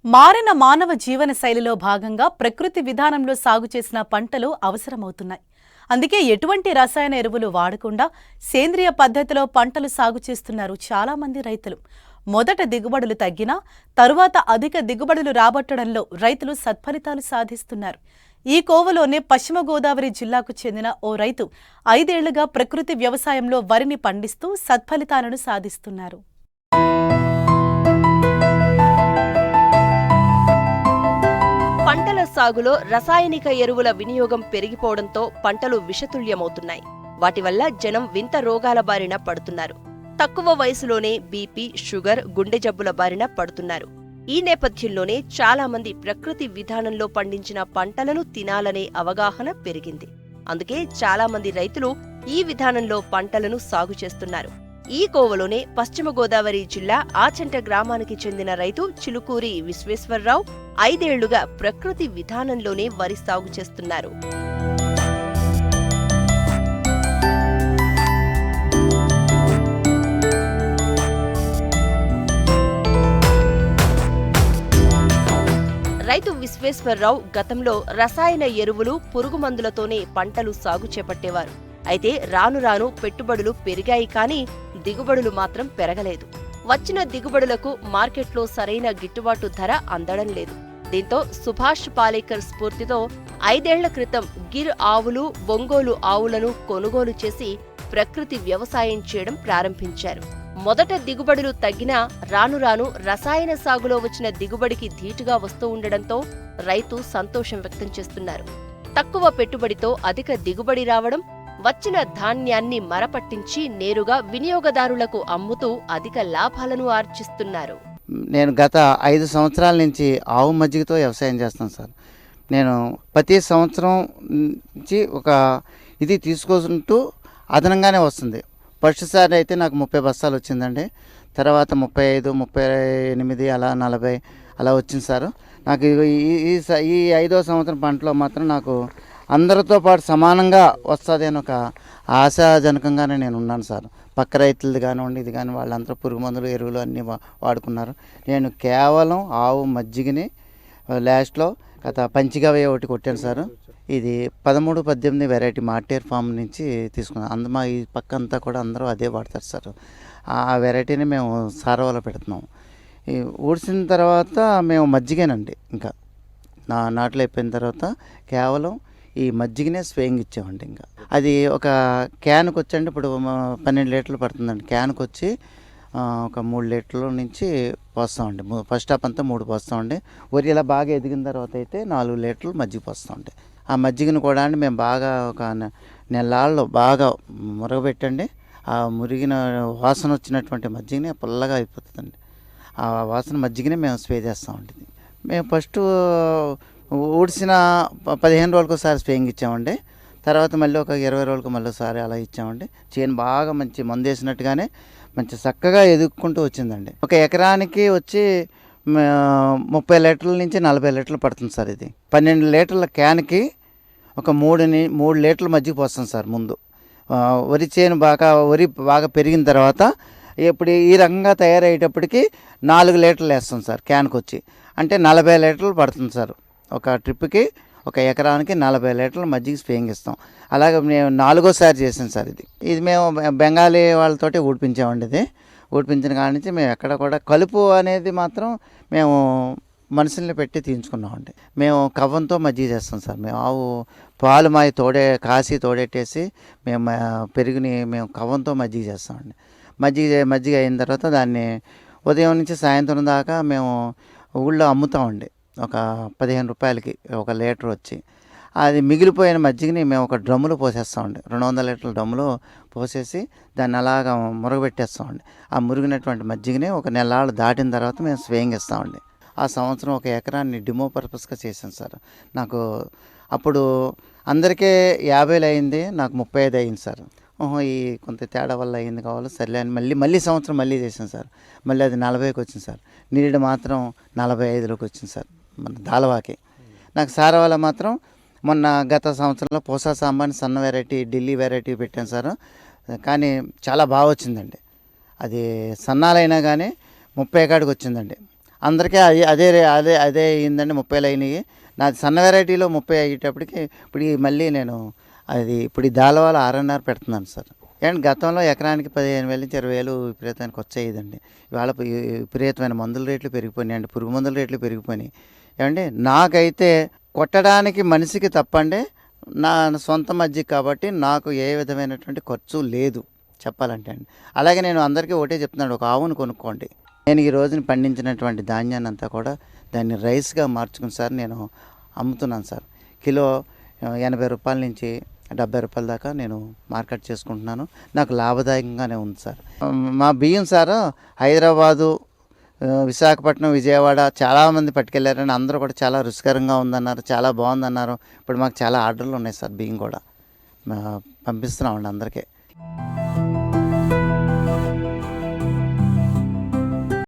మారిన మానవ జీవన శైలిలో భాగంగా ప్రకృతి విధానంలో సాగు చేసిన పంటలు అవసరమవుతున్నాయి. అందుకే ఎటువంటి రసాయన ఎరువులు వాడకుండా సేంద్రియ పద్ధతిలో పంటలు సాగు చేస్తున్నారు చాలా మంది రైతులు. మొదట దిగుబడులు తగ్గినా తరువాత అధిక దిగుబడులు రాబట్టడంలో రైతులు సత్ఫలితాలు సాధిస్తున్నారు. ఈ కోవలోనే పశ్చిమ గోదావరి జిల్లాకు చెందిన ఓ రైతు 5 ఏళ్లుగా ప్రకృతి వ్యవసాయంలో వరిని పండిస్తూ సత్ఫలితాలను సాధిస్తున్నారు. పంటల సాగులో రసాయనిక ఎరువుల వినియోగం పెరిగిపోవడంతో పంటలు విషతుల్యమవుతున్నాయి. వాటి వల్ల జనం వింత రోగాల బారిన పడుతున్నారు. తక్కువ వయసులోనే బీపీ, షుగర్, గుండె జబ్బుల బారిన పడుతున్నారు. ఈ నేపథ్యంలోనే చాలా మంది ప్రకృతి విధానంలో పండించిన పంటలను తినాలనే అవగాహన పెరిగింది. అందుకే చాలా మంది రైతులు ఈ విధానంలో పంటలను సాగు చేస్తున్నారు. ఈ కోవలోనే పశ్చిమ గోదావరి జిల్లా ఆచంట గ్రామానికి చెందిన రైతు చిలుకూరి విశ్వేశ్వరరావు 5 ఏళ్లుగా ప్రకృతి విధానంలోనే వరి సాగు చేస్తున్నారు. రైతు విశ్వేశ్వరరావు గతంలో రసాయన ఎరువులు, పురుగుమందులతోనే పంటలు సాగు చేపట్టేవారు. అయితే రాను రాను పెట్టుబడులు పెరిగాయి, కానీ దిగుబడులు మాత్రం పెరగలేదు. వచ్చిన దిగుబడులకు మార్కెట్లో సరైన గిట్టుబాటు ధర అందడం లేదు. దీంతో సుభాష్ పాలేకర్ స్ఫూర్తితో 5 ఏళ్ల క్రితం గిర్ ఆవులు, ఒంగోలు ఆవులను కొనుగోలు చేసి ప్రకృతి వ్యవసాయం చేయడం ప్రారంభించారు. మొదట దిగుబడులు తగ్గినా రాను రాను రసాయన సాగులో వచ్చిన దిగుబడికి ధీటుగా వస్తూ ఉండడంతో రైతు సంతోషం వ్యక్తం చేస్తున్నారు. తక్కువ పెట్టుబడితో అధిక దిగుబడి రావడం, వచ్చిన ధాన్యాన్ని మరపట్టించి నేరుగా వినియోగదారులకు అమ్ముతూ అధిక లాభాలను ఆర్జిస్తున్నారు. నేను గత 5 సంవత్సరాల నుంచి ఆవు మజ్జిగతో వ్యవసాయం చేస్తాను సార్. నేను ప్రతి సంవత్సరం నుంచి ఒక ఇది తీసుకుంటూ అదనంగానే వస్తుంది. ఫస్ట్ సారి అయితే నాకు 30 బస్తాలు వచ్చిందండి. తర్వాత 35, 38 అలా 40 అలా వచ్చింది సార్. నాకు ఈ 5వ సంవత్సరం పంటలో మాత్రం నాకు అందరితో పాటు సమానంగా వస్తుంది అని ఒక ఆశాజనకంగానే నేను ఉన్నాను సార్. పక్క రైతులది కానివ్వండి, ఇది కానీ వాళ్ళంతా పురుగు మందులు, ఎరువులు అన్నీ వాడుకున్నారు. నేను కేవలం ఆవు మజ్జిగని లాస్ట్లో గత పంచిగవే ఒకటి కొట్టాను సార్. ఇది 13, 18 వెరైటీ మార్టేర్ ఫామ్ నుంచి తీసుకున్నాను. మా ఈ పక్క అంతా కూడా అందరూ అదే వాడతారు సార్. ఆ వెరైటీని మేము సారవలో పెడుతున్నాం. ఈ ఊడ్చిన తర్వాత మేము మజ్జిగేనండి, ఇంకా నాట్లు అయిపోయిన తర్వాత కేవలం ఈ మజ్జిగనే స్ప్రేయింగ్ ఇచ్చామండి. ఇంకా అది ఒక క్యాన్కి వచ్చండి, ఇప్పుడు 12 లీటర్లు పడుతుందండి. క్యాన్కి వచ్చి ఒక 3 లీటర్ల నుంచి పోస్తామండి. ఫస్ట్ హాఫ్ అంతా 3 పోస్తామండి. వరి ఇలా బాగా ఎదిగిన తర్వాత అయితే 4 లీటర్లు మజ్జిగ పోస్తామండి. ఆ మజ్జిగను కూడా అండి మేము బాగా ఒక నెలల్లో బాగా మురగబెట్టండి. ఆ మురిగిన వాసన వచ్చినటువంటి మజ్జిగని పుల్లగా అయిపోతుందండి. ఆ వాసన మజ్జిగనే మేము స్ప్రే చేస్తామండి. మేము ఫస్ట్ ఊడ్చిన 15 రోజులకు ఒకసారి స్ప్రేయింగ్ ఇచ్చామండి. తర్వాత మళ్ళీ ఒక 20 రోజులకు మళ్ళీ ఒకసారి అలా ఇచ్చామండి. చేను బాగా మంచి మందు వేసినట్టుగానే మంచి చక్కగా ఎదుక్కుంటూ వచ్చిందండి. ఒక ఎకరానికి వచ్చి 30 లీటర్ల నుంచి 40 లీటర్లు పడుతుంది సార్. ఇది 12 లీటర్ల క్యాన్కి ఒక 3 లీటర్ల మజ్జిగ పోస్తాం సార్. ముందు వరి బాగా పెరిగిన తర్వాత ఇప్పుడు ఈ రకంగా తయారయ్యేటప్పటికి 4 లీటర్లు వేస్తాం సార్ క్యాన్కి వచ్చి. అంటే 40 లీటర్లు పడుతుంది సార్. ఒక ట్రిప్కి ఒక ఎకరానికి 40 లీటర్ల మజ్జిగ స్ప్రేయింగ్ ఇస్తాం. అలాగే మేము 4వసారి చేసాం సార్. ఇది మేము బెంగాలీ వాళ్ళతోటి ఊడిపించామండి. ఇది ఊడిపించిన కాడి నుంచి మేము ఎక్కడ కూడా కలుపు అనేది మాత్రం మేము మనుషుల్ని పెట్టి తీయించుకున్నామండి. మేము కవ్వంతో మజ్జిగ చేస్తాం సార్. మేము ఆవు పాలు మాయి కాసి తోడెట్టేసి మేము పెరుగుని మేము కవ్వంతో మజ్జిగ చేస్తామండి. మజ్జిగ అయిన తర్వాత దాన్ని ఉదయం నుంచి సాయంత్రం దాకా మేము ఊళ్ళో అమ్ముతామండి. ఒక 15 రూపాయలకి ఒక లీటర్ వచ్చి. అది మిగిలిపోయిన మజ్జిగని మేము ఒక డ్రమ్ములో పోసేస్తామండి. 200 లీటర్ల డ్రమ్ములో పోసేసి దాన్ని అలాగా మురగబెట్టేస్తామండి. ఆ మురిగినటువంటి మజ్జిగని ఒక నెలలు దాటిన తర్వాత మేము స్ప్రేయింగ్ ఇస్తామండి. ఆ సంవత్సరం ఒక ఎకరాన్ని డిమో పర్పస్గా చేశాను సార్. నాకు అప్పుడు అందరికీ 50 అయింది, నాకు 35 అయింది సార్. ఈ కొంత తేడా వల్ల అయింది కావాలి సర్లే అని మళ్ళీ సంవత్సరం మళ్ళీ చేశాను సార్. మళ్ళీ అది 40కి వచ్చింది సార్. నీళ్ళు మాత్రం 45లోకి వచ్చింది సార్. మన దాలవాకి నాకు సారవాల మాత్రం మొన్న గత సంవత్సరంలో పోసా సాంబాని సన్న వెరైటీ, ఢిల్లీ వెరైటీ పెట్టాను సార్. కానీ చాలా బాగా వచ్చిందండి. అది సన్నాలైనా కానీ 30 కాడికి వచ్చిందండి. అందరికీ అదే అయిందండి, 30 అయినాయి. నాది సన్న వెరైటీలో 30 అయ్యేటప్పటికి ఇప్పుడు మళ్ళీ నేను ఇప్పుడు ఈ దాలవాల 6.5 పెడుతున్నాను సార్. అండ్ గతంలో ఎకరానికి 15,000 నుంచి 20,000 విపరీతానికి వచ్చేదండి. ఇవాళ విపరీతమైన మందుల రేట్లు పెరిగిపోయినాయండి, పురుగు మందుల రేట్లు పెరిగిపోయినాయి. ఏమండి నాకైతే కొట్టడానికి మనిషికి తప్పండి, నా సొంత మజ్జిగ కాబట్టి నాకు ఏ విధమైనటువంటి ఖర్చు లేదు చెప్పాలంటే అండి. అలాగే నేను అందరికీ ఒకటే చెప్తున్నాను, ఒక ఆవును కొనుక్కోండి. నేను ఈ రోజున పండించినటువంటి ధాన్యాన్ని అంతా కూడా దాన్ని రైస్గా మార్చుకుని సార్ నేను అమ్ముతున్నాను సార్. కిలో 80 రూపాయల నుంచి 70 రూపాయల దాకా నేను మార్కెట్ చేసుకుంటున్నాను. నాకు లాభదాయకంగానే ఉంది సార్. మా బియ్యం సార్ హైదరాబాదు, విశాఖపట్నం, విజయవాడ చాలామంది పట్టుకెళ్ళారని అందరూ కూడా చాలా రుచికరంగా ఉందన్నారు, చాలా బాగుందన్నారు. ఇప్పుడు మాకు చాలా ఆర్డర్లు ఉన్నాయి సార్, బియ్యం కూడా పంపిస్తున్నామండి అందరికీ.